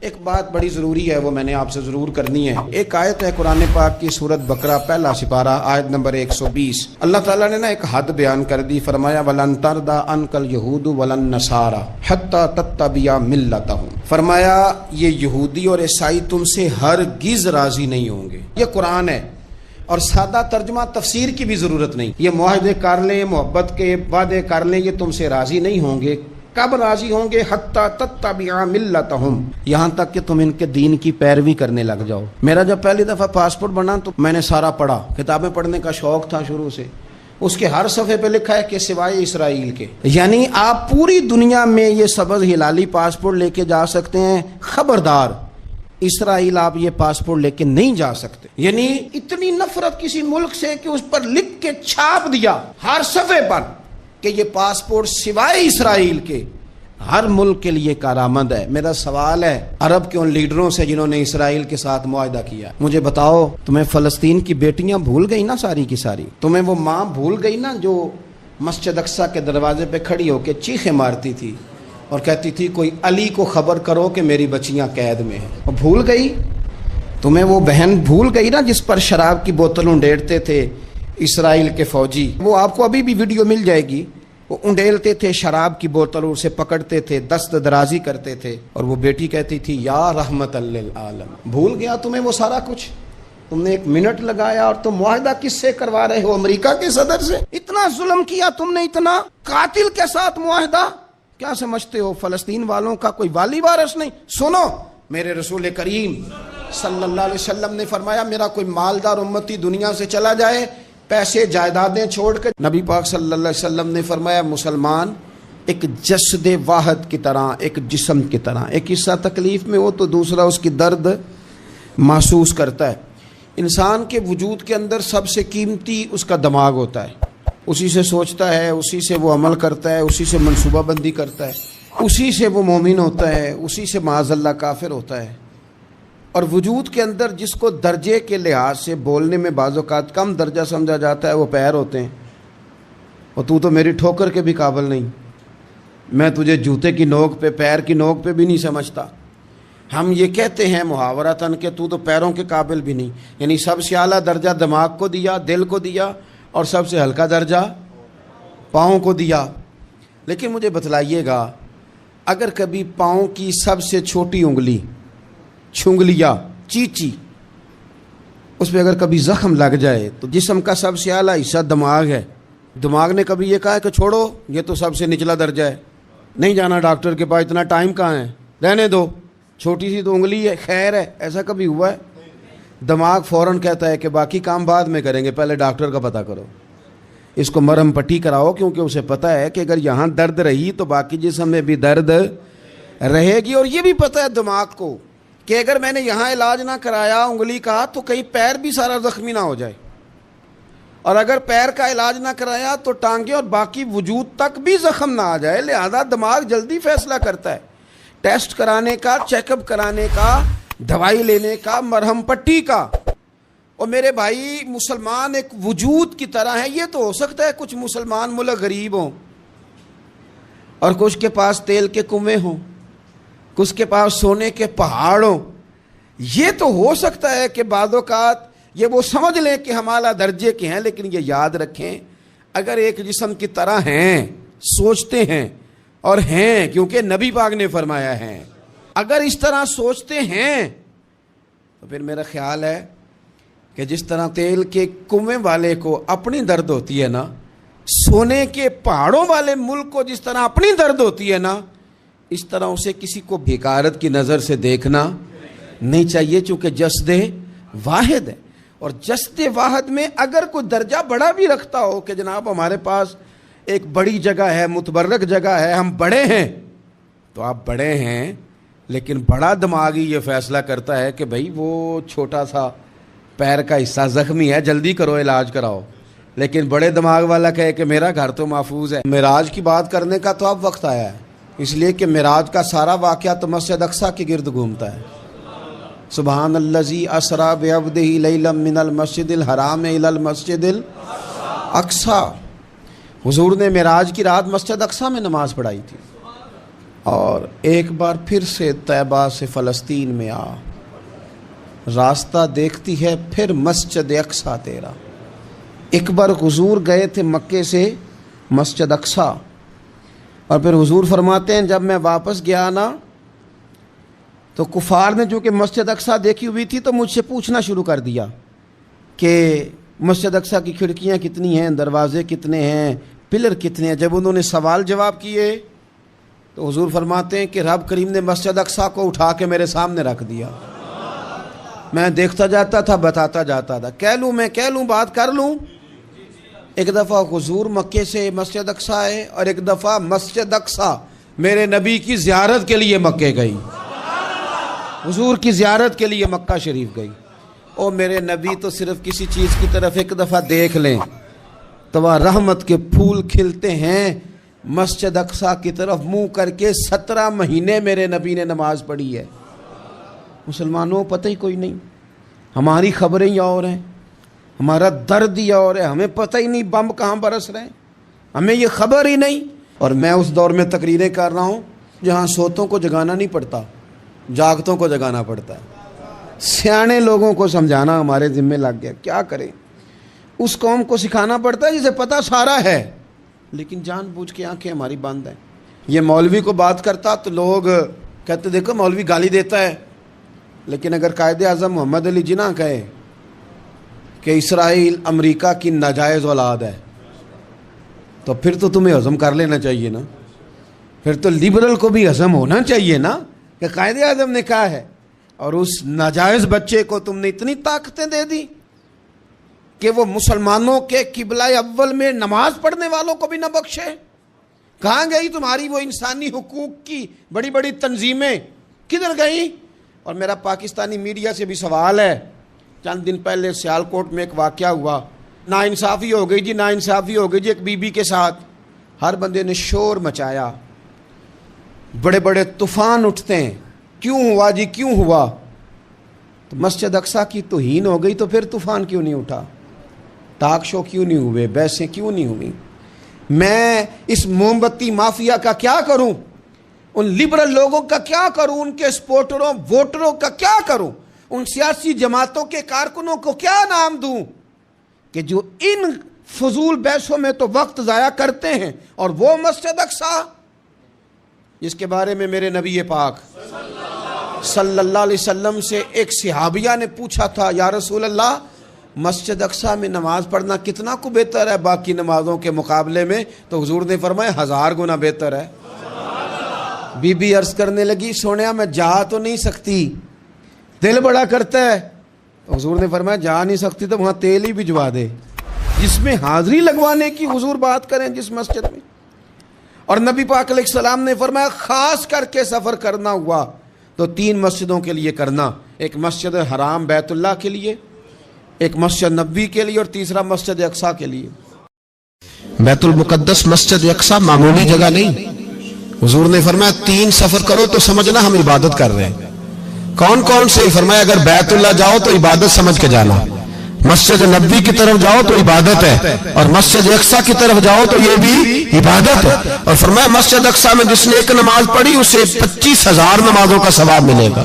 ایک بات بڑی ضروری ہے، وہ میں نے آپ سے ضرور کرنی ہے۔ ایک آیت ہے قرآن پاک کی سورۃ بقرہ پہلا سپارہ آیت نمبر 120۔ اللہ تعالیٰ نے ایک حد بیان کر دی، فرمایا وَلَن تَرْضَىٰ عَنْكَ الْيَهُودُ وَلَا النَّصَارَىٰ حَتَّىٰ تَتَّبِعَ مِلَّتَهُمْ۔ فرمایا یہ یہودی اور عیسائی تم سے ہرگز راضی نہیں ہوں گے۔ یہ قرآن ہے اور سادہ ترجمہ تفسیر کی بھی ضرورت نہیں۔ یہ معاہدے کر لیں، محبت کے وعدے کر لیں، یہ تم سے راضی نہیں ہوں گے۔ کب راضی ہوں گے؟ حتیٰ تتبع ملتہم، یہاں تک کہ تم ان کے دین کی پیروی کرنے لگ جاؤ۔ میرا جب پہلی دفعہ پاسپورٹ بنا تو میں نے سارا پڑھا، کتابیں پڑھنے کا شوق تھا شروع سے۔ اس کے ہر صفحے پہ لکھا ہے کہ سوائے اسرائیل کے، یعنی آپ پوری دنیا میں یہ سبز ہلالی پاسپورٹ لے کے جا سکتے ہیں، خبردار اسرائیل آپ یہ پاسپورٹ لے کے نہیں جا سکتے۔ یعنی اتنی نفرت کسی ملک سے کہ اس پر لکھ کے چھاپ دیا ہر صفحے پر کہ یہ پاسپورٹ سوائے اسرائیل کے ہر ملک کے لیے کارآمد ہے۔ میرا سوال ہے عرب کے ان لیڈروں سے جنہوں نے اسرائیل کے ساتھ معاہدہ کیا، مجھے بتاؤ تمہیں فلسطین کی بیٹیاں بھول گئی نا ساری کی ساری؟ تمہیں وہ ماں بھول گئی نا جو مسجد اقصیٰ کے دروازے پہ کھڑی ہو کے چیخیں مارتی تھی اور کہتی تھی کوئی علی کو خبر کرو کہ میری بچیاں قید میں ہیں؟ وہ بھول گئی؟ تمہیں وہ بہن بھول گئی نا جس پر شراب کی بوتل انڈیڑتے تھے اسرائیل کے فوجی؟ وہ آپ کو ابھی بھی ویڈیو مل جائے گی۔ وہ انڈیلتے تھے شراب کی بوتل، اسے پکڑتے تھے، دست درازی کرتے تھے، اور وہ بیٹی کہتی تھی یا رحمت للعالم۔ بھول گیا تمہیں وہ سارا کچھ؟ تم نے 1 منٹ لگایا اور تم معاہدہ کس سے کروا رہے ہو؟ امریکہ کے صدر سے؟ اتنا ظلم کیا تم نے، اتنا قاتل کے ساتھ معاہدہ؟ کیا سمجھتے ہو فلسطین والوں کا کوئی والی وارث نہیں؟ سنو، میرے رسول کریم صلی اللہ علیہ وسلم نے فرمایا میرا کوئی مالدار امتی دنیا سے چلا جائے، پیسے جائیدادیں چھوڑ کر، نبی پاک صلی اللہ علیہ وسلم نے فرمایا مسلمان ایک جسد واحد کی طرح، ایک جسم کی طرح، ایک حصہ تکلیف میں ہو تو دوسرا اس کی درد محسوس کرتا ہے۔ انسان کے وجود کے اندر سب سے قیمتی اس کا دماغ ہوتا ہے، اسی سے سوچتا ہے، اسی سے وہ عمل کرتا ہے، اسی سے منصوبہ بندی کرتا ہے، اسی سے وہ مومن ہوتا ہے، اسی سے معاذ اللہ کافر ہوتا ہے۔ اور وجود کے اندر جس کو درجے کے لحاظ سے بولنے میں بعض اوقات کم درجہ سمجھا جاتا ہے وہ پیر ہوتے ہیں۔ اور تو میری ٹھوکر کے بھی قابل نہیں، میں تجھے جوتے کی نوک پہ، پیر کی نوک پہ بھی نہیں سمجھتا۔ ہم یہ کہتے ہیں محاورتاً کہ تو پیروں کے قابل بھی نہیں، یعنی سب سے اعلیٰ درجہ دماغ کو دیا، دل کو دیا، اور سب سے ہلکا درجہ پاؤں کو دیا۔ لیکن مجھے بتلائیے گا اگر کبھی پاؤں کی سب سے چھوٹی انگلی، چھنگلیا، چیچی، اس پہ اگر کبھی زخم لگ جائے تو جسم کا سب سے اعلیٰ حصہ دماغ ہے، دماغ نے کبھی یہ کہا ہے کہ چھوڑو یہ تو سب سے نچلا درجہ ہے، نہیں جانا ڈاکٹر کے پاس، اتنا ٹائم کہاں ہے، رہنے دو، چھوٹی سی تو انگلی ہے، خیر ہے؟ ایسا کبھی ہوا ہے؟ دماغ فوراً کہتا ہے کہ باقی کام بعد میں کریں گے، پہلے ڈاکٹر کا پتہ کرو، اس کو مرہم پٹی کراؤ، کیونکہ اسے پتہ ہے کہ اگر یہاں درد رہی تو باقی جسم میں بھی درد رہے گی۔ اور یہ بھی پتہ ہے دماغ کو کہ اگر میں نے یہاں علاج نہ کرایا انگلی کا تو کہیں پیر بھی سارا زخمی نہ ہو جائے، اور اگر پیر کا علاج نہ کرایا تو ٹانگیں اور باقی وجود تک بھی زخم نہ آ جائے۔ لہذا دماغ جلدی فیصلہ کرتا ہے، ٹیسٹ کرانے کا، چیک اپ کرانے کا، دوائی لینے کا، مرہم پٹی کا۔ اور میرے بھائی مسلمان ایک وجود کی طرح ہے۔ یہ تو ہو سکتا ہے کچھ مسلمان ملک غریب ہوں اور کچھ کے پاس تیل کے کنویں ہوں، کچھ کے پاس سونے کے پہاڑ ہوں، یہ تو ہو سکتا ہے کہ بعض اوقات یہ وہ سمجھ لیں کہ ہم اعلیٰ درجے کے ہیں، لیکن یہ یاد رکھیں اگر ایک جسم کی طرح ہیں، سوچتے ہیں اور ہیں، کیونکہ نبی پاک نے فرمایا ہے، اگر اس طرح سوچتے ہیں تو پھر میرا خیال ہے کہ جس طرح تیل کے کنویں والے کو اپنی درد ہوتی ہے نا، سونے کے پہاڑوں والے ملک کو جس طرح اپنی درد ہوتی ہے نا، اس طرح اسے کسی کو بھیکارت کی نظر سے دیکھنا نہیں چاہیے، چونکہ جسد واحد ہے۔ اور جسد واحد میں اگر کوئی درجہ بڑا بھی رکھتا ہو کہ جناب ہمارے پاس ایک بڑی جگہ ہے، متبرک جگہ ہے، ہم بڑے ہیں، تو آپ بڑے ہیں، لیکن بڑا دماغی یہ فیصلہ کرتا ہے کہ بھائی وہ چھوٹا سا پیر کا حصہ زخمی ہے، جلدی کرو علاج کراؤ، لیکن بڑے دماغ والا کہے کہ میرا گھر تو محفوظ ہے۔ معراج کی بات کرنے کا تو اب وقت آیا ہے، اس لیے کہ معراج کا سارا واقعہ تو مسجد اقصیٰ کے گرد گھومتا ہے۔ سبحان الذی اسریٰ بعبدہ لیلا من المسجد الحرام الی المسجد الاقصیٰ۔ حضور نے معراج کی رات مسجد اقصیٰ میں نماز پڑھائی تھی، اور ایک بار پھر سے طیبہ سے فلسطین میں آ، راستہ دیکھتی ہے پھر مسجد اقصیٰ تیرا۔ ایک بار حضور گئے تھے مکے سے مسجد اقصیٰ، اور پھر حضور فرماتے ہیں جب میں واپس گیا نا تو کفار نے جو کہ مسجد اقصیٰ دیکھی ہوئی تھی تو مجھ سے پوچھنا شروع کر دیا کہ مسجد اقصیٰ کی کھڑکیاں کتنی ہیں، دروازے کتنے ہیں، پلر کتنے ہیں۔ جب انہوں نے سوال جواب کیے تو حضور فرماتے ہیں کہ رب کریم نے مسجد اقصیٰ کو اٹھا کے میرے سامنے رکھ دیا۔ میں دیکھتا جاتا تھا، بتاتا جاتا تھا، کہہ لوں بات کر لوں۔ ایک دفعہ حضور مکے سے مسجد اقصیٰ آئے اور ایک دفعہ مسجد اقصیٰ میرے نبی کی زیارت کے لیے مکے گئی، حضور کی زیارت کے لیے مکہ شریف گئی۔ او میرے نبی تو صرف کسی چیز کی طرف ایک دفعہ دیکھ لیں تو وہاں رحمت کے پھول کھلتے ہیں۔ مسجد اقصیٰ کی طرف منہ کر کے 17 مہینے میرے نبی نے نماز پڑھی ہے۔ مسلمانوں پتہ ہی کوئی نہیں، ہماری خبریں ہی اور ہیں، ہمارا درد ہی اور ہے، ہمیں پتہ ہی نہیں بم کہاں برس رہے ہیں، ہمیں یہ خبر ہی نہیں۔ اور میں اس دور میں تقریریں کر رہا ہوں جہاں سوتوں کو جگانا نہیں پڑتا، جاگتوں کو جگانا پڑتا ہے۔ سیانے لوگوں کو سمجھانا ہمارے ذمہ لگ گیا، کیا کریں؟ اس قوم کو سکھانا پڑتا ہے جسے پتہ سارا ہے لیکن جان بوجھ کے آنکھیں ہماری بند ہیں۔ یہ مولوی کو بات کرتا تو لوگ کہتے دیکھو مولوی گالی دیتا ہے، لیکن اگر قائد اعظم محمد علی جناح کہے کہ اسرائیل امریکہ کی ناجائز اولاد ہے تو پھر تو تمہیں ہضم کر لینا چاہیے نا، پھر تو لبرل کو بھی ہضم ہونا چاہیے نا کہ قائد اعظم نے کہا ہے، اور اس ناجائز بچے کو تم نے اتنی طاقتیں دے دی کہ وہ مسلمانوں کے قبلہ اول میں نماز پڑھنے والوں کو بھی نہ بخشے۔ کہاں گئی تمہاری وہ انسانی حقوق کی بڑی بڑی تنظیمیں، کدھر گئی؟ اور میرا پاکستانی میڈیا سے بھی سوال ہے، چند دن پہلے سیالکوٹ میں ایک واقعہ ہوا، ناانصافی ہو گئی جی، ناانصافی ہو گئی جی ایک بی بی کے ساتھ۔ ہر بندے نے شور مچایا، بڑے بڑے طوفان اٹھتے ہیں، کیوں ہوا جی کیوں ہوا؟ تو مسجد اقصیٰ کی توہین ہو گئی تو پھر طوفان کیوں نہیں اٹھا؟ ٹاک شو کیوں نہیں ہوئے؟ بحثیں کیوں نہیں ہوئی؟ میں اس موم بتی مافیا کا کیا کروں؟ ان لبرل لوگوں کا کیا کروں؟ ان کے سپورٹروں ووٹروں کا کیا کروں؟ ان سیاسی جماعتوں کے کارکنوں کو کیا نام دوں کہ جو ان فضول بحثوں میں تو وقت ضائع کرتے ہیں، اور وہ مسجد اقصیٰ جس کے بارے میں میرے نبی پاک صلی اللہ علیہ وسلم سے ایک صحابیہ نے پوچھا تھا، یا رسول اللہ مسجد اقصیٰ میں نماز پڑھنا کتنا کو بہتر ہے باقی نمازوں کے مقابلے میں؟ تو حضور نے فرمایا 1000 گنا بہتر ہے۔ بی بی عرض کرنے لگی سونیا میں جا تو نہیں سکتی، دل بڑا کرتا ہے۔ تو حضور نے فرمایا جا نہیں سکتی تو وہاں تیل ہی بھجوا دے، جس میں حاضری لگوانے کی حضور بات کریں جس مسجد میں۔ اور نبی پاک علیہ السلام نے فرمایا خاص کر کے سفر کرنا ہوا تو 3 مسجدوں کے لیے کرنا، ایک مسجد حرام بیت اللہ کے لیے، ایک مسجد نبوی کے لیے، اور تیسرا مسجد اقصیٰ کے لیے۔ بیت المقدس مسجد اقصیٰ معمولی جگہ نہیں، حضور نے فرمایا 3 سفر کرو تو سمجھنا ہم عبادت کر رہے ہیں۔ کون کون سے؟ فرمایا اگر بیت اللہ جاؤ تو عبادت سمجھ کے جانا، مسجد نبوی کی طرف جاؤ تو عبادت ہے، اور مسجد اقصیٰ کی طرف جاؤ تو یہ بھی عبادت ہے۔ اور فرمایا مسجد اقصیٰ میں جس نے ایک نماز پڑھی اسے 25,000 نمازوں کا ثواب ملے گا۔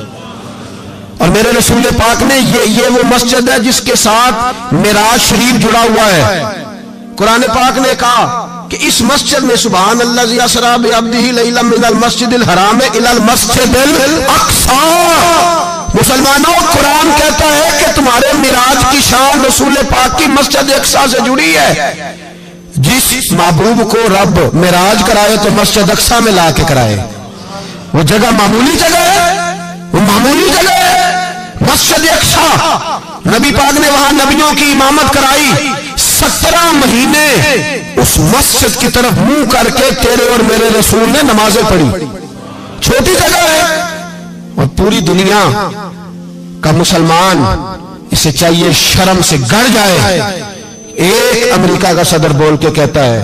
اور میرے رسول پاک نے یہ وہ مسجد ہے جس کے ساتھ معراج شریف جڑا ہوا ہے۔ قرآن پاک نے کہا کہ اس مسجد میں سبحان الذی اسری بعبدہ لیلا من المسجد الحرام الی المسجد الاقصیٰ۔ مسلمانوں قرآن کہتا ہے کہ تمہارے معراج کی شان رسول پاک کی مسجد اقصیٰ سے جڑی ہے۔ جس محبوب کو رب معراج کرائے تو مسجد اقصیٰ میں لا کے کرائے۔ وہ جگہ معمولی جگہ ہے، وہ معمولی جگہ ہے مسجد اقصیٰ۔ نبی پاک نے وہاں نبیوں کی امامت کرائی، 17 مہینے اس مسجد کی طرف منہ کر کے تیرے اور میرے رسول نے نمازیں پڑھی۔ چھوٹی جگہ ہے، اور پوری دنیا کا مسلمان اسے چاہیے شرم سے گڑ جائے۔ ایک امریکہ کا صدر بول کے کہتا ہے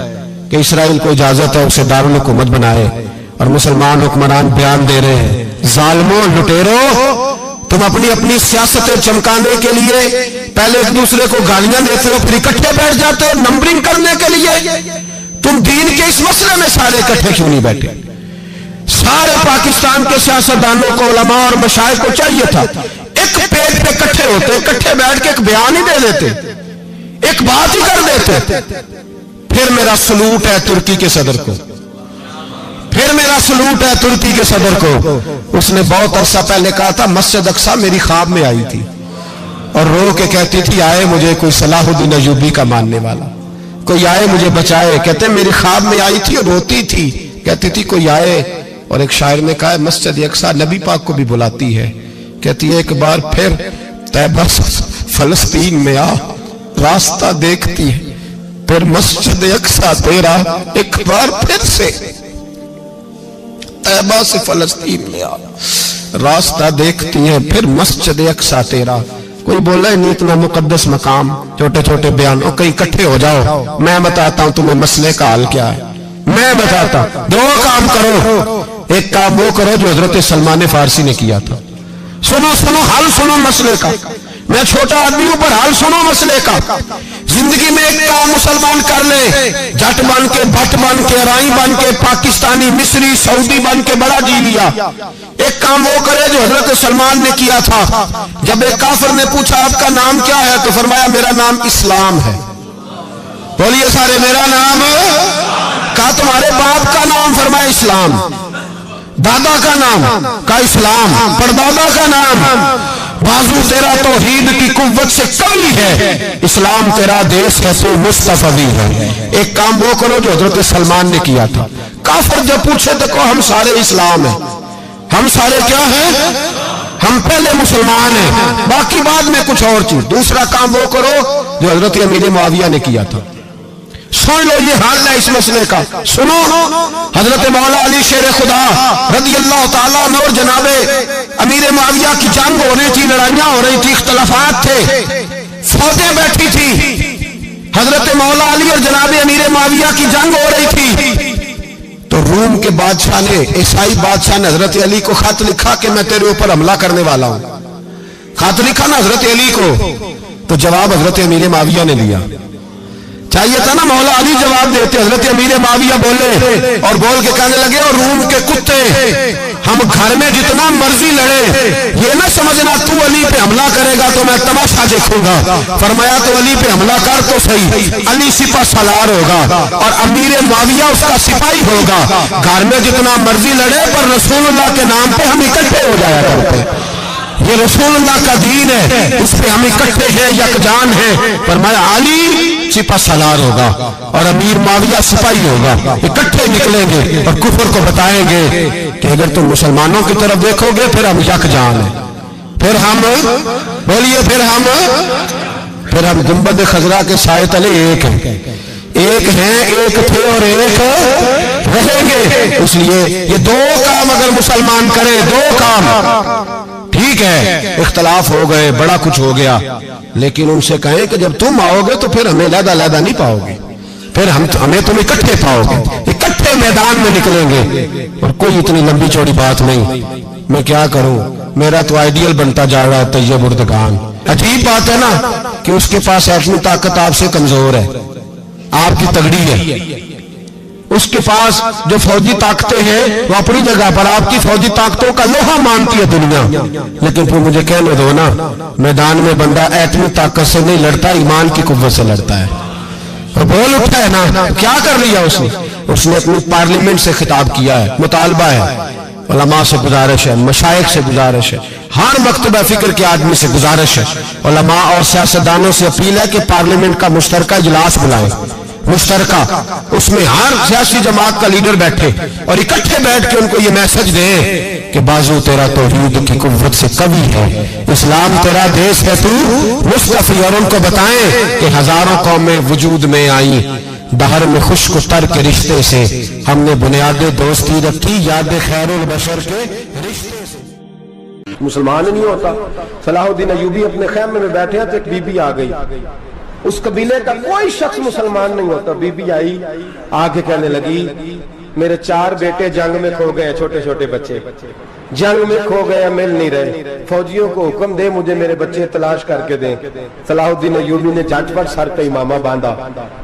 کہ اسرائیل کو اجازت ہے اسے دارالحکومت بنائے، اور مسلمان حکمران بیان دے رہے ہیں ظالموں لٹیروں تم اپنی سیاستیں چمکانے کے لیے پہلے ایک دوسرے کو گالیاں دیتے ہو، پھر اکٹھے بیٹھ جاتے ہو نمبرنگ کرنے کے لیے۔ تم دین کے اس مسئلے میں سارے اکٹھے کیوں نہیں بیٹھے؟ سارے پاکستان کے سیاستدانوں کو، علماء اور مشائخ کو چاہیے تھا ایک پیج پہ اکٹھے ہوتے، اکٹھے بیٹھ کے ایک بیان ہی دے دیتے، ایک بات ہی کر دیتے. پھر میرا سلوٹ ہے ترکی کے صدر کو، پھر میرا سلوٹ ہے ترکی کے صدر کو. اس نے بہت عرصہ پہلے کہا تھا مسجد اقصی میری خواب میں آئی تھی اور رو کے کہتی تھی آئے مجھے کوئی صلاح الدین ایوبی کا ماننے والا، کوئی آئے مجھے بچائے. کہتے میری خواب میں آئی تھی اور روتی تھی، کہتی تھی کوئی آئے. اور ایک شاعر نے کہا مسجد اقصی نبی پاک کو بھی بلاتی ہے، کہتی ہے ایک بار پھر طیبہ فلسطین میں آ راستہ دیکھتی ہے، پھر مسجد اقصی تیرا ایک بار پھر سے طیبہ سے فلسطین میں آ راستہ دیکھتی ہے، پھر مسجد اقصی تیرا. کوئی بولا نہیں اتنا مقدس مقام، چھوٹے چھوٹے بیانوں کہیں اکٹھے ہو جاؤ، میں بتاتا ہوں تمہیں مسئلے کا حل کیا ہے. میں بتاتا ہوں دو کام کرو. ایک کام وہ کرو جو حضرت سلمان فارسی نے کیا تھا، سنو سنو حل سنو مسئلے کا. میں چھوٹا آدمی ہوں پر حل سنو مسئلے کا. زندگی میں ایک کام مسلمان کر لے، جٹ بن کے، بھٹ بن کے، رائی بن کے، پاکستانی، مصری، سعودی بن کے بڑا جی لیا. ایک کام وہ کرے جو حضرت سلمان نے کیا تھا. جب ایک کافر نے پوچھا آپ کا نام کیا ہے تو فرمایا میرا نام اسلام ہے. بولیے سارے میرا نام. کہا تمہارے باپ کا نام؟ فرمایا اسلام. دادا کا نام؟ کہا اسلام. پردادا کا نام؟ بازو تیرا توحید کی قوت سے کمی ہے، اسلام تیرا دیس ہے تو مصطفی ہے. ایک کام وہ کرو جو حضرت سلمان نے کیا تھا. کافر جب پوچھے تو کہو ہم سارے اسلام ہیں. ہم سارے کیا ہیں؟ ہم پہلے مسلمان ہیں، باقی بعد میں کچھ اور چیز. دوسرا کام وہ کرو جو حضرت امیر معاویہ نے کیا تھا. سن لو یہ حال ہے اس مسئلے کا. سنو حضرت مولا علی شیر خدا رضی اللہ تعالیٰ عنہ اور جناب امیر معاویہ کی جنگ ہو رہی تھی، لڑائیاں ہو رہی تھی، اختلافات تھے، فوجیں بیٹھی تھی. حضرت مولا علی اور جناب امیر معاویہ کی جنگ ہو رہی تھی تو روم کے بادشاہ نے، عیسائی بادشاہ نے حضرت علی کو خط لکھا کہ میں تیرے اوپر حملہ کرنے والا ہوں. خط لکھا نا حضرت علی کو، تو جواب حضرت امیر معاویہ نے دیا. چاہیے تھا نا مولا علی جواب دیتے. حضرت امیر معاویہ بولے اور بول کے کہنے لگے اور روم کے کتے ہم گھر میں جتنا مرضی لڑے، یہ نہ سمجھنا تو علی پہ حملہ کرے گا تو میں تماشا دیکھوں گا. فرمایا تو علی پہ حملہ کر تو صحیح، علی سپہ سالار ہوگا اور امیر معاویہ اس کا سپاہی ہوگا. گھر میں جتنا مرضی لڑے پر رسول اللہ کے نام پہ ہم اکٹھے ہو جایا کرتے. یہ رسول اللہ کا دین ہے، اس پہ ہم اکٹھے ہیں، یکجان ہیں. فرمایا علی سپہ سالار ہوگا اور امیر معاویہ سپاہی ہوگا، اکٹھے نکلیں گے اور کفر کو بتائیں گے کہ اگر تم مسلمانوں کی طرف دیکھو گے پھر ہم یکجان ہیں. پھر ہم بولیے پھر ہم گنبد خضرا کے سائے تلے ایک ہیں، ایک ہیں، ایک تھے اور ایک رہیں گے. اس لیے یہ دو کام اگر مسلمان کریں، دو کام ٹھیک ہے. اختلاف ہو گئے، بڑا کچھ ہو گیا، لیکن ان سے کہیں کہ جب تم آؤ گے تو پھر ہمیں علیحدہ علیحدہ نہیں پاؤ گے، پھر ہمیں تم اکٹھے پاؤ گے، اکٹھے میدان میں نکلیں گے. اور کوئی اتنی لمبی چوڑی بات نہیں. میں کیا کروں، میرا تو آئیڈیل بنتا جا رہا ہے طیب اردگان. عجیب بات ہے نا کہ اس کے پاس ایٹمی طاقت آپ سے کمزور ہے، آپ کی تگڑی ہے. اس کے پاس جو فوجی طاقتیں ہیں وہ اپنی جگہ پر، آپ کی فوجی طاقتوں کا لوہا مانتی ہے دنیا. لیکن پھر مجھے کہنے دو نا، میدان میں بندہ ایٹمی طاقت سے نہیں لڑتا، ایمان کی قوت سے لڑتا ہے. اور بول اٹھا ہے نا، کیا کر لیا اس نے اپنی پارلیمنٹ سے خطاب کیا ہے، مطالبہ ہے، علماء سے گزارش ہے، مشائخ سے گزارش ہے، ہر مکتبہ فکر کے آدمی سے گزارش ہے، علماء اور سیاستدانوں سے اپیل ہے کہ پارلیمنٹ کا مشترکہ اجلاس بلائیں. مشترکہ اس میں ہر سیاسی جماعت کا لیڈر بیٹھے اور اکٹھے بیٹھ کے ان کو یہ میسج دیں کہ بازو تیرا توحید کی قوت سے قوی ہے، اسلام تیرا دیس ہے تو مصطفی. اور ان کو بتائیں کہ ہزاروں قومیں وجود میں آئیں، دہر میں خشک و تر کے رشتے سے ہم نے بنیاد دوستی رکھی، یاد خیر البشر کے رشتے سے. مسلمان نہیں ہوتا. صلاح الدین ایوبی اپنے خیمے میں بیٹھے ہیں تو ایک بی بی آ گئی، اس قبیلے کا کوئی شخص مسلمان نہیں ہوتا. بی بی آئی، آگے کہنے لگی میرے 4 بیٹے جنگ میں کھو گئے، چھوٹے چھوٹے بچے جنگ میں کھو گئے، مل نہیں رہے. فوجیوں کو حکم دے مجھے میرے بچے تلاش کر کے دیں. صلاح الدین ایوبی نے جھٹ پٹ سر پہ امامہ باندھا،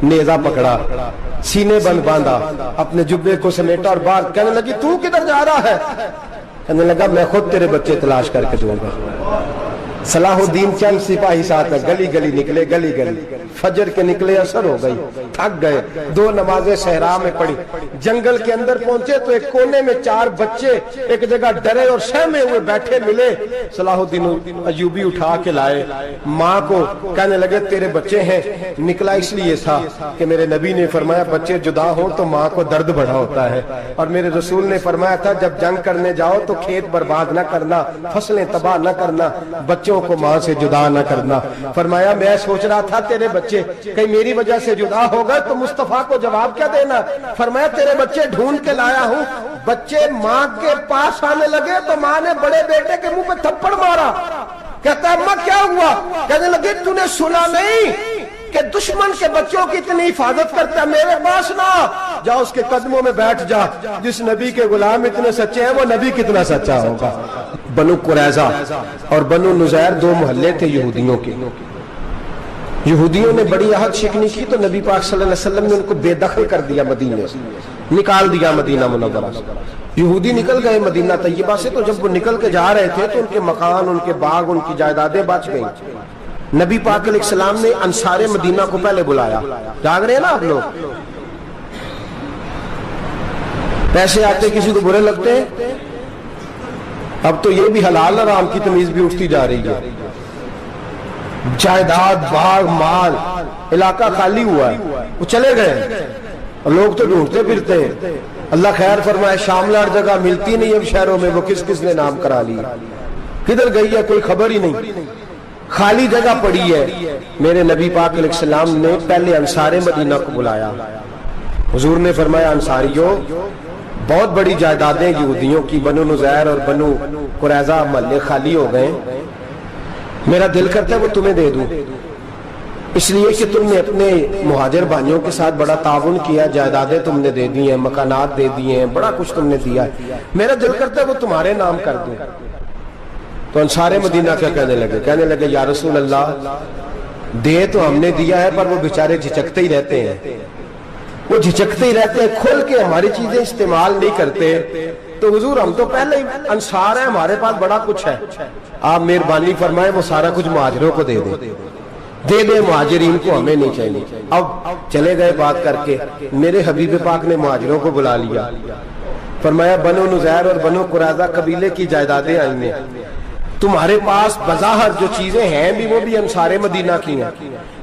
نیزہ پکڑا، سینے بند باندھا، اپنے جبے کو سمیٹا اور باہر کہنے لگی تو کدھر جا رہا ہے؟ کہنے لگا میں خود تیرے بچے تلاش کر کے دوں گا۔ صلاح الدین چند سپاہی ساتھ ہے، گلی گلی نکلے، گلی گلی فجر کے نکلے، اثر ہو گئی، تھک گئے، 2 نمازیں صحرا میں پڑھی، جنگل کے اندر پہنچے تو ایک کونے میں 4 بچے ایک جگہ ڈرے اور سہمے ہوئے بیٹھے ملے۔ صلاح الدین ایوبی اٹھا کے لائے، ماں کو کہنے لگے تیرے بچے ہیں۔ نکلا اس لیے تھا کہ میرے نبی نے فرمایا بچے جدا ہوں تو ماں کو درد بڑا ہوتا ہے، اور میرے رسول نے فرمایا تھا جب جنگ کرنے جاؤ تو کھیت برباد نہ کرنا، فصلیں تباہ نہ کرنا، بچوں کو ماں سے جدا نہ کرنا۔ فرمایا میں سوچ رہا تھا تیرے بچے کہیں میری وجہ سے جدا ہو گئے تو مصطفیٰ کو جواب کیا دینا؟ فرمایا تیرے بچے ڈھونڈ کے لایا ہوں۔ بچے ماں کے پاس آنے لگے تو ماں نے بڑے بیٹے کے منہ پہ تھپڑ مارا، کہتا ہے اماں کیا ہوا؟ کہنے لگے تو نے سنا نہیں کہ دشمن کے بچوں کی اتنی حفاظت کرتا ہے؟ میرے پاس نہ جا، اس کے قدموں میں بیٹھ جا، جس نبی کے غلام اتنے سچے ہیں وہ نبی کتنا سچا ہوگا۔ بنو قریظہ اور بنو نذیر 2 محلے تھے یہودیوں کے۔ یہودیوں نے بڑی عہد شکنی کی تو نبی پاک صلی اللہ علیہ وسلم نے ان کو بے دخل کر دیا، مدینے سے نکال دیا، مدینہ منورہ سے۔ یہودی نکل گئے مدینہ طیبہ سے، تو جب وہ نکل کے جا رہے تھے تو ان کے مکان، ان کے باغ، ان کی جائیدادیں بچ گئیں۔ نبی پاک علیہ السلام نے انصار مدینہ کو پہلے بلایا، جاگ رہے ہیں نا آپ لوگ؟ پیسے آتے کسی کو برے لگتے ہیں؟ اب تو یہ بھی حلال حرام کی تمیز بھی اٹھتی جا رہی ہے۔ جائیداد، باغ، مال، علاقہ خالی ہوا ہے، وہ چلے گئے، لوگ تو ڈھونڈتے پھرتے ہیں۔ اللہ خیر فرمائے، شاملہ جگہ ملتی نہیں اب شہروں میں، وہ کس کس نے نام کرا لیا، کدھر گئی ہے کوئی خبر ہی نہیں، خالی جگہ پڑی ہے۔ میرے نبی پاک علیہ السلام نے پہلے انصار مدینہ کو بلایا، حضور نے فرمایا انصاریوں بہت بڑی جائیدادیں یہودیوں کی، بنو نذیر اور بنو قریظہ محلے خالی ہو گئے، میرا دل کرتا ہے وہ تمہیں دے دوں، اس لیے کہ تم نے اپنے مہاجر بھائیوں کے ساتھ بڑا تعاون کیا، جائیدادیں تم نے دے دی ہیں، مکانات دے دیے ہیں، بڑا کچھ تم نے دیا ہے، میرا دل کرتا ہے وہ تمہارے نام کر دوں۔ تو انصار مدینہ کیا کہنے لگے یا رسول اللہ دے تو ہم نے دیا ہے پر وہ بیچارے جھچکتے ہی رہتے ہیں، وہ جھچکتے ہی رہتے ہیں، کھل کے ہماری چیزیں استعمال نہیں کرتے۔ تو حضور ہم تو پہلے انصار ہیں، ہمارے پاس بڑا کچھ ہے، آپ مہربانی فرمائیں وہ سارا کچھ مہاجروں کو دے دے مہاجرین کو، ہمیں نہیں چاہیے۔ اب چلے گئے بات کر کے، میرے حبیب پاک نے مہاجروں کو بلا لیا، فرمایا بنو نذیر اور بنو قریظہ قبیلے کی جائیدادیں آئی ہیں، تمہارے پاس بظاہر جو چیزیں ہیں بھی وہ بھی انصار مدینہ کی ہیں،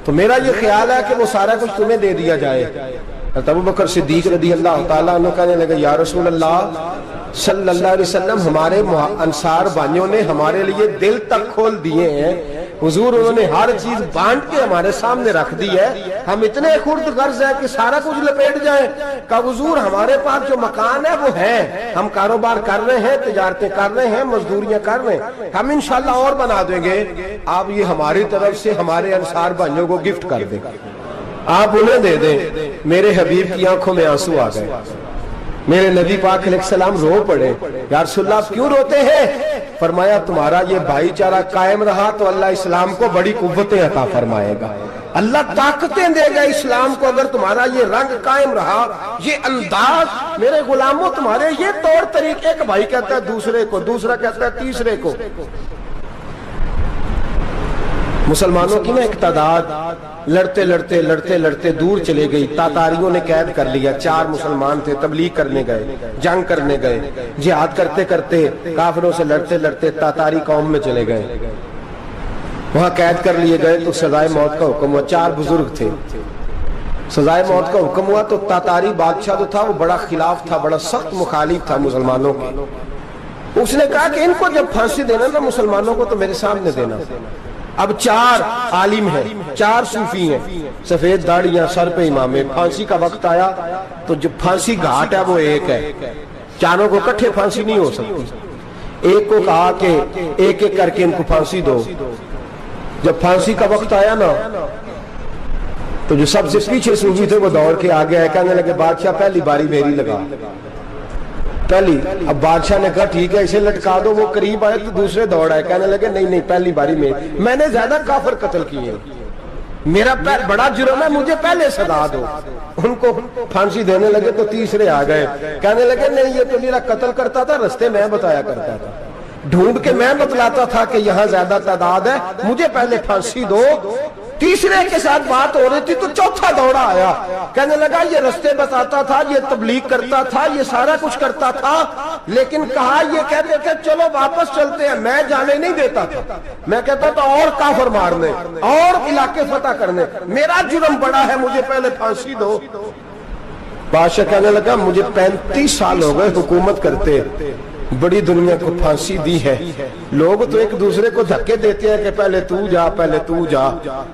تو میرا یہ خیال ہے کہ وہ سارا کچھ تمہیں دے دیا جائے۔ ابو بکر صدیق رضی اللہ تعالیٰ عنہ کہنے لگے یا رسول اللہ صلی اللہ علیہ وسلم ہمارے انصار بھائیوں نے ہمارے لیے دل تک کھول دیے ہیں، حضور انہوں نے ہر چیز بانٹ کے ہمارے سامنے رکھ دی ہے، ہم اتنے خرد غرض ہیں کہ سارا کچھ لپیٹ جائیں۔ کہا حضور ہمارے پاس جو مکان ہے وہ ہے، ہم کاروبار کر رہے ہیں، تجارتیں کر رہے ہیں، مزدوریاں کر رہے ہیں، ہم انشاءاللہ اور بنا دیں گے، آپ یہ ہماری طرف سے ہمارے انصار بھائیوں کو گفٹ کر دیں، آپ انہیں دے دیں۔ میرے حبیب کی آنکھوں میں آنسو آ گئے، میرے نبی پاک علیہ السلام رو پڑے، یا رسول اللہ آپ کیوں روتے ہیں؟ فرمایا تمہارا یہ بھائی چارہ قائم رہا تو اللہ اسلام کو بڑی قوتیں عطا فرمائے گا، اللہ طاقتیں دے گا اسلام کو، اگر تمہارا یہ رنگ قائم رہا، یہ انداز، میرے غلاموں تمہارے یہ طور طریقے، ایک بھائی کہتا ہے دوسرے کو، دوسرا کہتا ہے تیسرے کو۔ مسلمانوں کی نا ایک تعداد لڑتے لڑتے لڑتے لڑتے دور چلے گئی، تاتاریوں نے قید کر لیا، 4 مسلمان تھے، تبلیغ کرنے گئے، جنگ کرنے گئے، جہاد کرتے کرتے کافروں سے لڑتے لڑتے تاتاری قوم میں چلے گئے، وہاں قید کر لیے گئے تو سزائے موت کا حکم ہوا، 4 بزرگ تھے، سزائے موت کا حکم ہوا تو تاتاری بادشاہ جو تھا وہ بڑا خلاف تھا، بڑا سخت مخالف تھا مسلمانوں کے، اس نے کہا کہ ان کو جب پھانسی دینا نا مسلمانوں کو تو میرے سامنے دینا۔ اب 4 عالم ہیں، 4 صوفی ہیں، سفید داڑیاں، سر پہ امامے، پھانسی کا وقت آیا تو جو پھانسی گھاٹ ہے وہ ایک ہے، چاروں کو کٹھے پھانسی نہیں ہو سکتی، ایک کو کہا کہ ایک ایک کر کے ان کو پھانسی دو۔ جب پھانسی کا وقت آیا نا تو جو سب سے پیچھے صوفی تھے وہ دوڑ کے آگے آئے، کہنے لگے بادشاہ پہلی باری میری لگا پہلی۔ اب بادشاہ نے کہا ٹھیک ہے اسے لٹکا دو، وہ قریب آئے تو دوسرے دوڑ آئے، کہنے لگے نہیں نہیں پہلی باری میں نے زیادہ کافر قتل کیے، میرا بڑا جرم ہے، مجھے پہلے سزا دو۔ ان کو پھانسی دینے لگے تو تیسرے آ گئے, کہنے لگے نہیں یہ تو میرا قتل کرتا تھا, رستے میں بتایا کرتا تھا, ڈھونڈ کے میں بتلاتا تھا کہ یہاں زیادہ تعداد ہے, مجھے پہلے پھانسی دو. تیسرے کے ساتھ بات ہو رہی تھی تو چوتھا دوڑا آیا, کہنے لگا یہ رستے بتاتا تھا, یہ تبلیغ کرتا تھا, یہ سارا کچھ کرتا تھا, لیکن کہا یہ کہتے تھے چلو واپس چلتے ہیں, میں جانے نہیں دیتا تھا, میں کہتا تھا اور کافر مارنے اور علاقے فتح کرنے, میرا جرم بڑا ہے, مجھے پہلے پھانسی دو. بادشاہ کہنے لگا مجھے 35 سال ہو گئے حکومت کرتے, بڑی دنیا کو پھانسی دی ہے, لوگ تو ایک دوسرے کو دھکے دیتے ہیں کہ پہلے تو جا پہلے تو جا,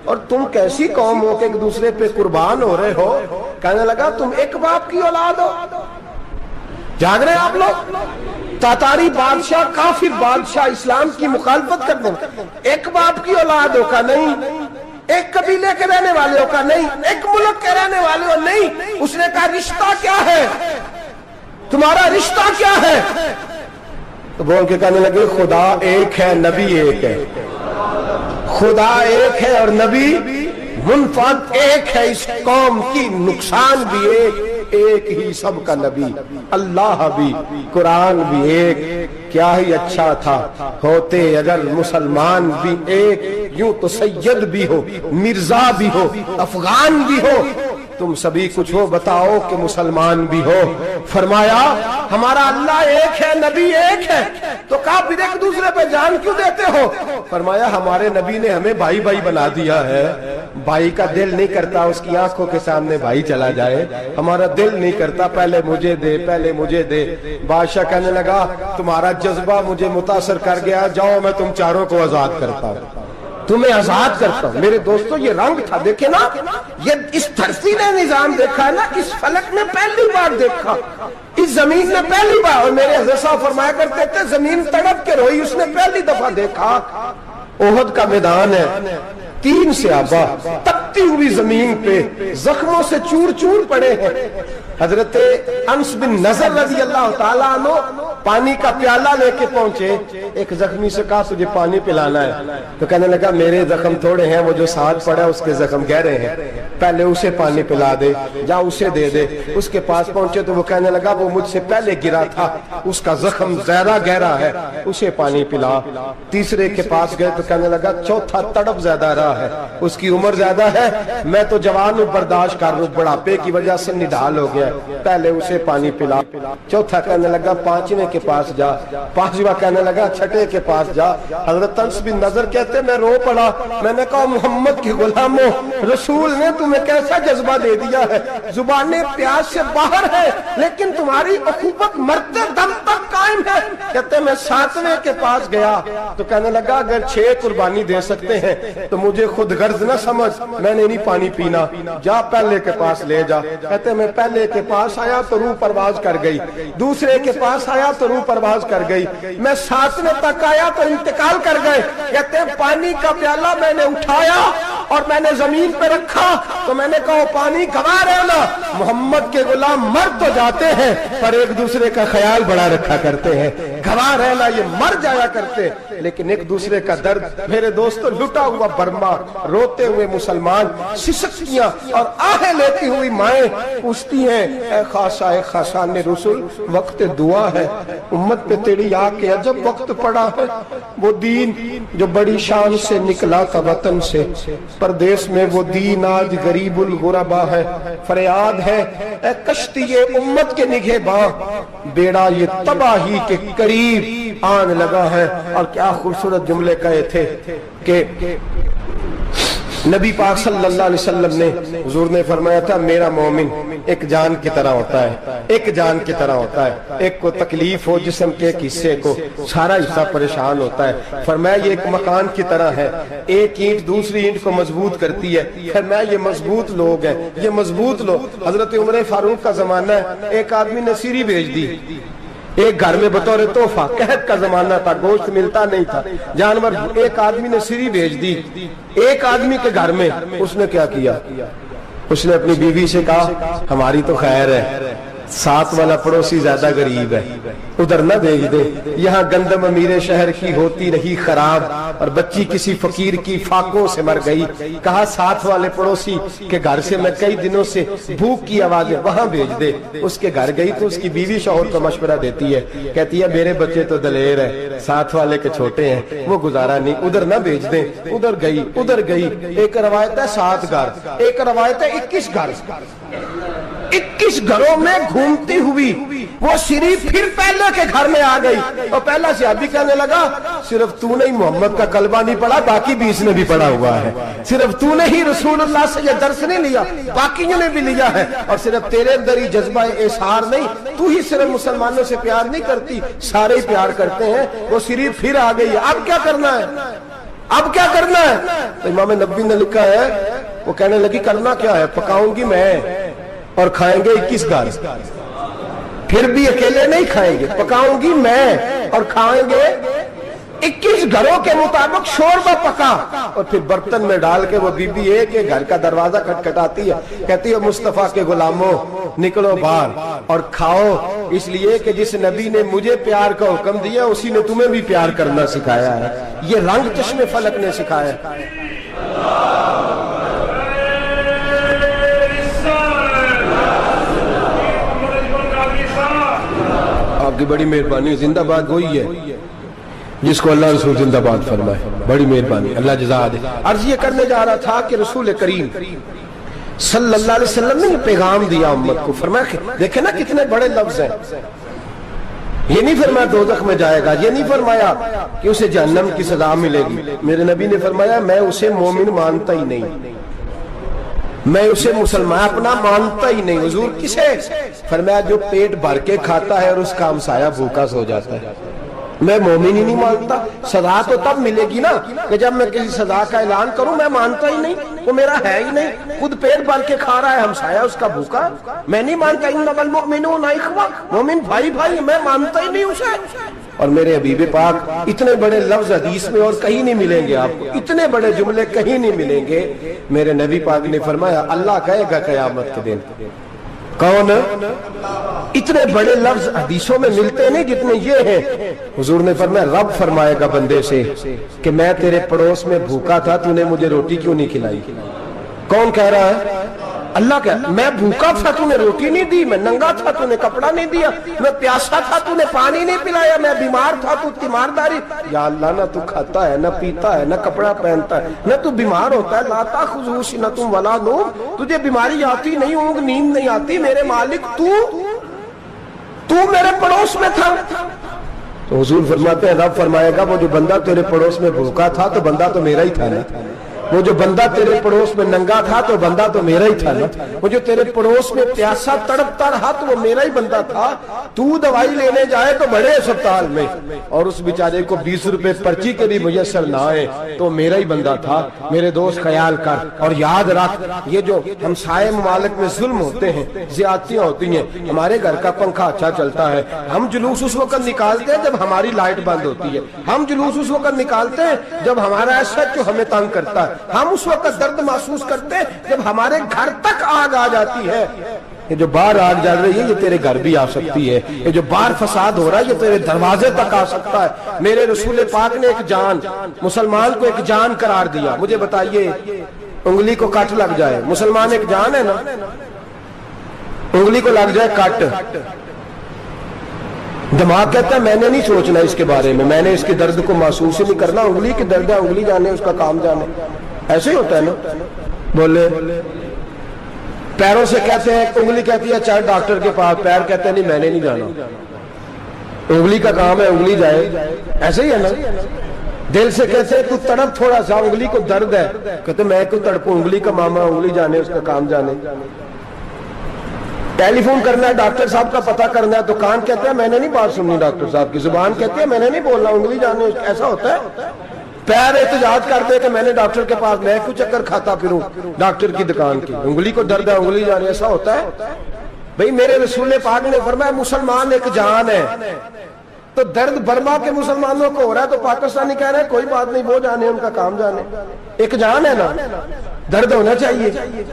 اور تم کیسی قوم ہو کہ ایک دوسرے پہ قربان ہو رہے ہو. کہنے لگا تم ایک باپ کی اولاد ہو, جاگ رہے آپ لوگ, تاتاری بادشاہ کافر بادشاہ اسلام کی مخالفت کر دیں, ایک باپ کی اولاد ہو کا نہیں, ایک قبیلے کے رہنے والے ہو کا نہیں, ایک ملک کے رہنے والے ہو نہیں. اس نے کہا رشتہ کیا ہے تمہارا, رشتہ کیا ہے؟ تو بول کے کہنے لگے خدا ایک ہے نبی ایک ہے, خدا ایک ہے اور نبی منفرد ایک ہے, اس قوم کی نقصان بھی ایک ہی سب کا نبی, اللہ بھی قرآن بھی ایک. کیا ہی اچھا تھا ہوتے اگر مسلمان بھی ایک, یوں تو سید بھی ہو, مرزا بھی ہو, افغان بھی ہو, تم سبھی کچھ ہو, بتاؤ کہ مسلمان بھی ہو. فرمایا ہمارا اللہ ایک ہے, نبی ایک ہے. تو کہا پھر ایک دوسرے پہ جان کیوں دیتے ہو؟ فرمایا ہمارے نبی نے ہمیں بھائی بھائی بنا دیا ہے, بھائی کا دل نہیں کرتا اس کی آنکھوں کے سامنے بھائی چلا جائے, ہمارا دل نہیں کرتا پہلے مجھے دے پہلے مجھے دے. بادشاہ کہنے لگا تمہارا جذبہ مجھے متاثر کر گیا, جاؤ میں تم چاروں کو آزاد کرتا ہوں, تمہیں آزاد کرتا ہوں. میرے دوستو یہ رنگ تھا, دیکھیں نا, یہ اس دھرتی نے نظام دیکھا ہے نا, اس فلک میں پہلی بار دیکھا, اس زمین نے پہلی بار, اور میرے حضرت صاحب فرمایا کرتے تھے زمین تڑپ کے روئی, اس نے پہلی دفعہ دیکھا. احد کا میدان ہے, 3 صحابہ تپتی ہوئی زمین پہ زخموں سے چور چور پڑے ہیں. حضرت انس بن نضر رضی اللہ تعالیٰ عنہ پانی کا پیالہ لے کے پہنچے, ایک زخمی سے کہا تجھے پانی پلانا ہے, تو کہنے لگا میرے زخم تھوڑے ہیں, وہ جو ساتھ پڑا ہے اس کے زخم گہرے ہیں, پہلے اسے پانی پلا دے, جا اسے دے دے. اس کے پاس پہنچے تو وہ کہنے لگا وہ مجھ سے پہلے گرا تھا, اس کا زخم زیادہ گہرا ہے, اسے پانی پلا. تیسرے کے پاس گئے تو کہنے لگا چوتھا تڑپ زیادہ رہا ہے, اس کی عمر زیادہ ہے, میں تو جوان ہوں برداشت کر لوں, بڑھاپے کی وجہ سے نڈھال ہو گیا, پہلے اسے پانی پلا. چوتھا کہنے لگا پانچویں کے پاس جا, پانچواں کہنے لگا چھٹے کے پاس جا. حضرت انس بن نضر کہتے میں رو پڑا, میں نے کہا محمد کے غلاموں, رسول نے تمہیں کیسا جذبہ دے دیا ہے, زبانیں پیاس سے باہر ہے لیکن تمہاری اخوت مرتے دم تک قائم ہے. کہتے میں 7ویں کے پاس گیا تو کہنے لگا اگر 6 قربانی دے سکتے ہیں تو مجھے خود غرض نہ سمجھ, میں نے نہیں پانی پینا, جا پہلے کے پاس لے جا. کہتے میں پہلے کے پاس آیا تو روح پرواز کر گئی, دوسرے کے پاس آیا تو روح پرواز کر گئی, میں 7ویں تک آیا تو انتقال کر گئے. کہتے ہیں پانی کا پیالہ میں نے اٹھایا اور میں نے زمین پہ رکھا تو میں نے کہا پانی گوا رہنا, محمد کے غلام مر تو جاتے ہیں پر ایک دوسرے کا خیال بڑا رکھا کرتے ہیں, گوا رہنا یہ مر جایا کرتے لیکن ایک دوسرے کا درد. میرے دوستو لٹا ہوا برما, روتے ہوئے مسلمان, سسکیاں اور آہیں لیتی ہوئی مائیں پوچھتی ہیں اے خاصا اے خاصان رسول, وقت دعا ہے, امت پہ تیری آ کے عجب وقت پڑا ہے. وہ دین جو بڑی شان سے نکلا تھا وطن سے, پردیس میں وہ دین آج غریب الغربا ہے. فریاد ہے اے کشتی امت کے نگہباں, بیڑا یہ تباہی کے قریب آن لگا ہے. اور کیا خوبصورت جملے کہے تھے کہ نبی پاک صلی اللہ علیہ وسلم نے, حضور نے فرمایا تھا میرا مومن ایک جان کی طرح ہوتا ہے, ایک جان کی طرح ہوتا ہے, ایک کو تکلیف ہو جسم کے ایک حصے کو, سارا حصہ پریشان ہوتا ہے. فرمایا یہ ایک مکان کی طرح ہے, ایک اینٹ دوسری اینٹ کو مضبوط کرتی ہے. فرمایا یہ مضبوط لوگ ہیں, یہ مضبوط لوگ. حضرت عمر فاروق کا زمانہ ہے, ایک آدمی نے سیری بھیج دی ایک گھر میں بطور تحفہ, قحط کا زمانہ تھا, گوشت ملتا نہیں تھا, جانور. ایک آدمی نے سیری بھیج دی ایک آدمی کے گھر میں. اس نے کیا کیا, اس نے اپنی بیوی سے کہا ہماری تو خیر ہے, ساتھ والا پڑوسی زیادہ غریب ہے، ادھر نہ بھیج دے. یہاں گندم امیر شہر کی ہوتی رہی خراب اور بچی کسی فقیر کی فاقوں سے مر گئی. کہا ساتھ والے پڑوسی کے گھر سے میں کئی دنوں سے بھوک کی آوازیں، وہاں بھیج دے. اس کے گھر گئی تو اس کی بیوی شوہر کو مشورہ دیتی ہے، کہتی ہے میرے بچے تو دلیر ہے، ساتھ والے کے چھوٹے ہیں، وہ گزارا نہیں، ادھر نہ بھیج دیں. ادھر گئی. ایک روایت ہے 7 گھر، ایک روایت ہے 21 گھر. 21 گھروں میں گھومتی ہوئی وہ سری پھر پہلے کے گھر میں آ گئی. اور پہلا صحابی کہنے لگا صرف تو نے ہی محمد کا کلمہ نہیں پڑھا، باقی 20 نے بھی پڑھا ہوا ہے. صرف تو نے ہی رسول اللہ سے یہ درس نہیں لیا، باقیوں نے بھی لیا ہے. اور صرف تیرے اندر ہی جذبہ اظہار نہیں، تو ہی صرف مسلمانوں سے پیار نہیں کرتی، سارے ہی پیار کرتے ہیں. وہ سری پھر آ گئی ہے. اب کیا کرنا ہے؟ اب کیا کرنا ہے؟ تو امام نبوی نے لکھا ہے، وہ کہنے لگی کرنا کیا ہے؟ پکاؤں گی میں اور کھائیں گے 21 گھر. پھر بھی اکیلے نہیں کھائیں گے، پکاؤں گی میں اور کھائیں گے 21 گھروں کے مطابق شوربہ پکا. اور پھر برتن میں ڈال کے وہ بی بی ایک گھر کا دروازہ کھٹکھٹاتی ہے، کہتی ہے مصطفیٰ کے غلاموں نکلو باہر اور کھاؤ، اس لیے کہ جس نبی نے مجھے پیار کا حکم دیا اسی نے تمہیں بھی پیار کرنا سکھایا ہے. یہ رنگ چشم فلک نے سکھایا ہے. آپ کی بڑی مہربانی. زندہ باد وہی ہے جس کو اللہ رسول زندہ باد فرمائے. بڑی مہربانی، اللہ جزا دے. عرض یہ کرنے جا رہا تھا کہ رسول کریم صلی اللہ علیہ وسلم نے پیغام دیا امت کو. فرمایا دیکھیں نا کتنے بڑے لفظ ہیں. یہ نہیں فرمایا دوزخ میں جائے گا، یہ نہیں فرمایا کہ اسے جہنم کی سزا ملے گی. میرے نبی نے فرمایا میں اسے مومن مانتا ہی نہیں، میں اسے مسلمان اپنا مانتا ہی نہیں. حضور کسے؟ فرمایا جو پیٹ بھر کے کھاتا ہے اور اس کا ہمسایہ بھوکا سو جاتا ہے. میں مومن ہی نہیں مانتا. سزا تو تب ملے گی نا کہ جب میں کسی سزا کا اعلان کروں. میں مانتا ہی نہیں، وہ میرا ہے ہی نہیں. خود پیٹ بھر کے کھا رہا ہے، ہمسایہ اس کا بھوکا. میں نہیں مانتا انما المؤمنون اخوہ، مومن بھائی بھائی. میں مانتا ہی نہیں اسے. اور میرے حبیب پاک اتنے بڑے لفظ حدیث میں اور کہیں نہیں ملیں گے آپ کو، اتنے بڑے جملے کہیں نہیں ملیں گے. میرے نبی پاک نے فرمایا اللہ کہے گا قیامت کے دن. کون؟ اتنے بڑے لفظ حدیثوں میں ملتے نہیں جتنے یہ ہیں. حضور نے فرمایا رب فرمائے گا بندے سے کہ میں تیرے پڑوس میں بھوکا تھا، تو نے مجھے روٹی کیوں نہیں کھلائی؟ کون کہہ رہا ہے؟ اللہ کہہ میں بھوکا تھا تو نے روٹی نہیں دی، میں ننگا تھا تو نے کپڑا نہیں دیا، میں پیاسا تھا تو نے پانی نہیں پلایا، میں بیمار تھا تو تیمارداری. یا اللہ نہ تو کھاتا ہے، نہ پیتا ہے، نہ کپڑا پہنتا ہے، نہ تو بیمار ہوتا ہے. لا تاخذہ سنۃ ولا نوم، تجھے بیماری آتی نہیں، اونگ نیند نہیں آتی. میرے مالک تو میرے پڑوس میں تھا. تو حضور فرماتے ہیں رب فرمائے گا وہ جو بندہ تیرے پڑوس میں بھوکا تھا تو بندہ تو میرا ہی تھا نا. وہ جو بندہ تیرے پڑوس میں ننگا تھا تو بندہ تو میرا ہی تھا نا. وہ جو تیرے پڑوس میں پیاسا تڑپتا رہا تو وہ میرا ہی بندہ تھا. تو دوائی لینے جائے تو بڑے اسپتال میں اور اس بیچارے کو 20 روپے پرچی کے بھی میسر نہ آئے تو میرا ہی بندہ تھا. میرے دوست خیال کر اور یاد رکھ یہ جو ہمسائے ممالک میں ظلم ہوتے ہیں، زیادتیاں ہوتی ہیں. ہمارے گھر کا پنکھا اچھا چلتا ہے، ہم جلوس اس وقت نکالتے ہیں جب ہماری لائٹ بند ہوتی ہے. ہم جلوس اس وقت نکالتے ہیں جب ہمارا ایسا جو ہمیں تنگ کرتا ہے. ہم اس وقت درد محسوس کرتے ہیں جب ہمارے گھر تک آگ آ جاتی ہے. یہ جو باہر آگ جل رہی ہے یہ تیرے گھر بھی آ سکتی ہے. یہ جو باہر فساد ہو رہا ہے یہ تیرے دروازے تک آ سکتا ہے. میرے رسول پاک نے ایک جان، مسلمان کو ایک جان قرار دیا. مجھے بتائیے انگلی کو کٹ لگ جائے، مسلمان ایک جان ہے نا. انگلی کو لگ جائے کٹ، دماغ کہتا ہے میں نے نہیں سوچنا اس کے بارے میں نے اس کے درد کو محسوس ہی نہیں کرنا. انگلی کی درد ہے، انگلی جانے اس کا کام جانے. ایسے ہی ہوتا ہے نا. بولے پیروں سے کہتے ہیں، انگلی کہتی ہے چل ڈاکٹر کے پاس، پیر کہتے ہیں نہیں میں نے نہیں جانا. انگلی کا کام ہے انگلی جائے. ایسے ہی ہے نا. دل سے کہتے ہیں تو تڑپ تھوڑا سا، انگلی کو درد ہے، کہتے میں کو تڑپوں، انگلی کا ماما، انگلی جانے اس کا کام جانے. ٹیلی فون کرنا ہے ڈاکٹر صاحب کا پتہ کرنا ہے تو کان کہتے ہیں میں نے نہیں بات سننی ڈاکٹر صاحب کی. زبان کہتی ہے میں نے نہیں بولنا، انگلی جانے. ایسا ہوتا ہے. پیر احتجاج کرتے کہ میں نے ڈاکٹر کے پاس، میں کیوں چکر کھاتا پھروں ڈاکٹر کی دکان کی. انگلی کو درد ہے انگلی جانے. ایسا ہوتا ہے بھئی. میرے رسول پاک نے فرمایا مسلمان ایک جان ہے. تو درد برما کے مسلمانوں کو ہو رہا ہے تو پاکستانی کہہ رہے ہیں کوئی بات نہیں وہ جانے، ان کا کام جانے. ایک جان ہے نا. درد ہونا چاہیے،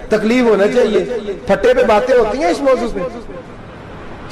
تکلیف ہونا چاہیے. پھٹے پہ باتیں ہوتی ہیں اس موضوع پہ.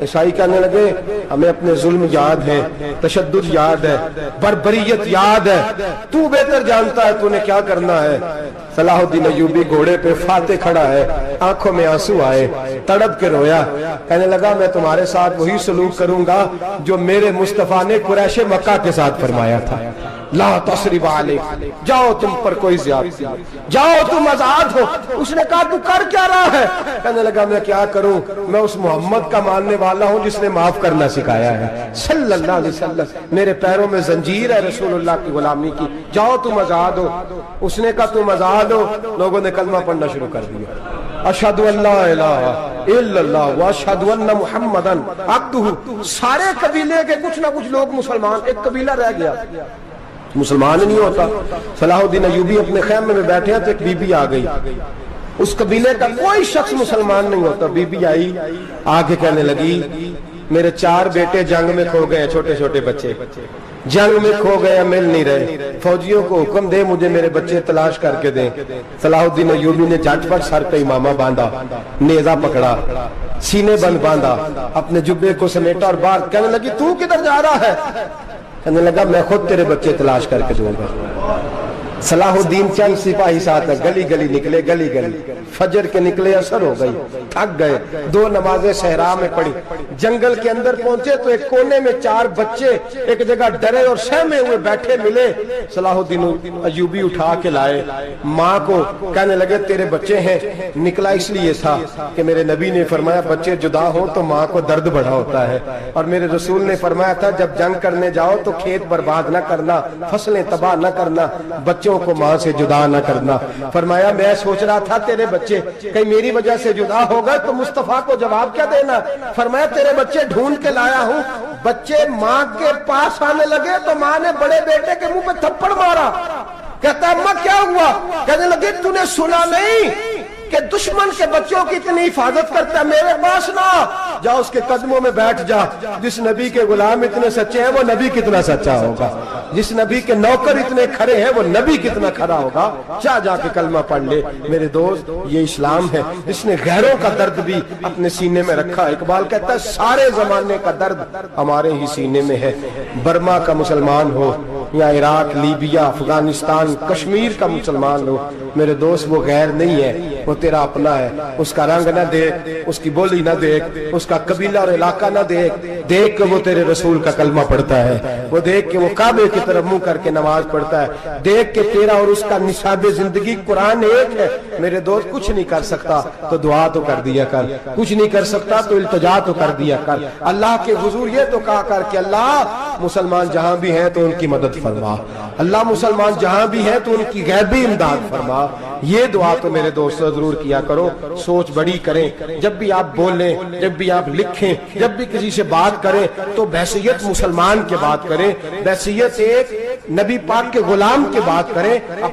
عیسائی کہنے لگے ہمیں اپنے ظلم یاد ہے، تشدد یاد ہے، بربریت یاد ہے، تو بہتر جانتا ہے تو نے کیا کرنا ہے۔ صلاح الدین ایوبی گھوڑے پہ فاتح کھڑا ہے، آنکھوں میں آنسو آئے، تڑپ کے رویا، کہنے لگا میں تمہارے ساتھ وہی سلوک کروں گا جو میرے مصطفیٰ نے قریش مکہ کے ساتھ فرمایا تھا، لا تصریب علیک، جاؤ تم پر کوئی زیادتی، جاؤ تم آزاد ہو۔ اس نے کہا تو کر کیا رہا ہے؟ کہنے لگا میں کیا کروں، میں اس محمد کا ماننے والا ہوں جس نے معاف کرنا سکھایا ہے صلی اللہ علیہ وسلم، میرے پیروں میں زنجیر ہے رسول اللہ کی غلامی کی، جاؤ تم آزاد ہو۔ اس نے کہا تم آزاد ہو، لوگوں نے کلمہ پڑھنا شروع کر دیا، اشہد ان لا الہ الا اللہ واشہد ان محمدً عبدہ۔ سارے قبیلے کے کچھ نہ کچھ لوگ مسلمان، ایک قبیلہ رہ گیا مسلمان نہیں ہوتا۔ صلاح الدین ایوبی اپنے خیمے میں بیٹھے ہیں تو ایک بی بی آ گئی، اس قبیلے کا کوئی شخص مسلمان نہیں ہوتا، بی بی آئی آگے کہنے لگی میرے 4 بیٹے جنگ میں کھو گئے، چھوٹے چھوٹے بچے جنگ میں کھو گئے، مل نہیں رہے، فوجیوں کو حکم دے مجھے میرے بچے تلاش کر کے دیں۔ صلاح الدین ایوبی نے جھٹ پٹ سر پہ امامہ باندھا، نیزہ پکڑا، سینے بند باندھا، اپنے جبے کو سمیٹا اور باہر کہنے لگی تو کدھر جا رہا ہے؟ کہنے لگا میں خود تیرے بچے تلاش کر کے دوں گا۔ صلاح الدین چند سپاہی ساتھ گلی گلی نکلے، گلی گلی فجر کے نکلے، اثر ہو گئی، تھک گئے، 2 نمازیں صحرا میں پڑھی، جنگل کے اندر پہنچے تو ایک کونے میں 4 بچے ایک جگہ ڈرے اور سہمے ہوئے بیٹھے ملے۔ صلاح الدین ایوبی اٹھا کے لائے، ماں کو کہنے لگے تیرے بچے ہیں، نکلا اس لیے تھا کہ میرے نبی نے فرمایا بچے جدا ہوں تو ماں کو درد بڑا ہوتا ہے، اور میرے رسول نے فرمایا تھا جب جنگ کرنے جاؤ تو کھیت برباد نہ کرنا، فصلیں تباہ نہ کرنا، بچوں کو ماں سے جدا نہ کرنا۔ فرمایا میں سوچ رہا تھا تیرے بچے کہیں میری وجہ سے جدا ہو گئے تو مصطفیٰ کو جواب کیا دینا۔ فرمایا تیرے بچے ڈھونڈ کے لایا ہوں۔ بچے ماں کے پاس آنے لگے تو ماں نے بڑے بیٹے کے منہ پہ تھپڑ مارا، کہتا اماں کیا ہوا؟ کہنے لگے تو نے سنا نہیں کہ دشمن کے بچوں کی اتنی حفاظت کرتا ہے، میرے پاس نہ جا، اس کے قدموں میں بیٹھ جا۔ جس نبی کے غلام اتنے سچے ہیں وہ نبی کتنا سچا ہوگا، جس نبی کے نوکر اتنے کھڑے ہیں وہ نبی کتنا کھڑا ہوگا، جا کے کلمہ پڑھ لے۔ میرے دوست یہ اسلام ہے جس نے غیروں کا درد بھی اپنے سینے میں رکھا۔ اقبال کہتا ہے سارے زمانے کا درد ہمارے ہی سینے میں ہے، برما کا مسلمان ہو یا عراق، لیبیا، افغانستان، کشمیر کا مسلمان ہو، میرے دوست وہ غیر نہیں ہے، وہ تیرا اپنا ہے۔ اس کا رنگ نہ دیکھ، اس کی بولی نہ دیکھ، اس کا قبیلہ اور علاقہ نہ دیکھ، دیکھ کہ وہ تیرے رسول کا کلمہ پڑھتا ہے، وہ دیکھ کہ وہ کعبے کی طرف منہ کر کے نماز پڑھتا ہے، دیکھ کہ تیرا اور اس کا نصاب زندگی قرآن ایک ہے۔ میرے دوست کچھ نہیں کر سکتا تو دعا تو کر دیا کر، کچھ نہیں کر سکتا تو التجا تو کر دیا کر، اللہ کے حضور یہ تو کہا کر کہ اللہ مسلمان جہاں بھی ہیں تو ان کی مدد فرما، اللہ مسلمان جہاں بھی ہیں تو ان کی غیبی امداد فرما۔ یہ دعا تو میرے دوستوں ضرور کیا کرو، سوچ بڑی کریں، جب بھی آپ بولیں، جب بھی آپ لکھیں، جب بھی کسی سے بات کریں تو بحیثیت مسلمان کے بات کریں، بحیثیت ایک نبی پاک کے غلام کے بات کریں۔